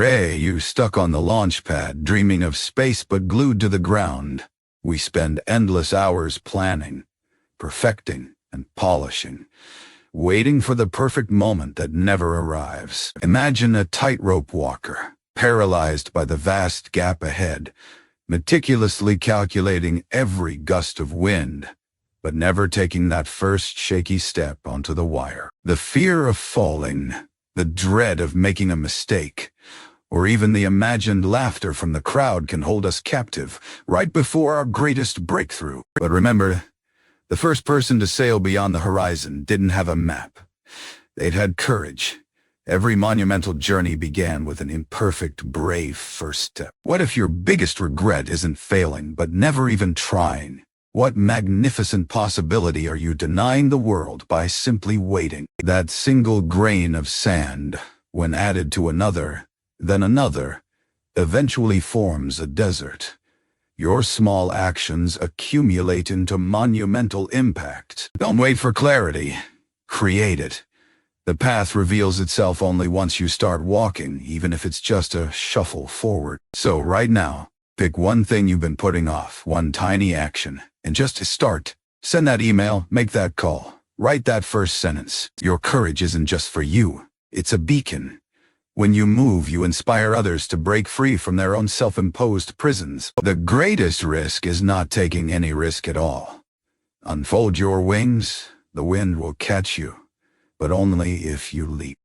You stuck on the launch pad, dreaming of space but glued to the ground. We spend endless hours planning, perfecting, and polishing, waiting for the perfect moment that never arrives. Imagine a tightrope walker, paralyzed by the vast gap ahead, meticulously calculating every gust of wind, but never taking that first shaky step onto the wire. The fear of falling, the dread of making a mistake, or even the imagined laughter from the crowd can hold us captive right before our greatest breakthrough. But remember, the first person to sail beyond the horizon didn't have a map. They'd had courage. Every monumental journey began with an imperfect, brave first step. What if your biggest regret isn't failing, but never even trying? What magnificent possibility are you denying the world by simply waiting? That single grain of sand, when added to another, then another, eventually forms a desert. Your small actions accumulate into monumental impact. Don't wait for clarity. Create it. The path reveals itself only once you start walking, even if it's just a shuffle forward. So right now, pick one thing you've been putting off, one tiny action, and just to start, send that email, make that call, write that first sentence. Your courage isn't just for you. It's a beacon. When you move, you inspire others to break free from their own self-imposed prisons. The greatest risk is not taking any risk at all. Unfold your wings, the wind will catch you, but only if you leap.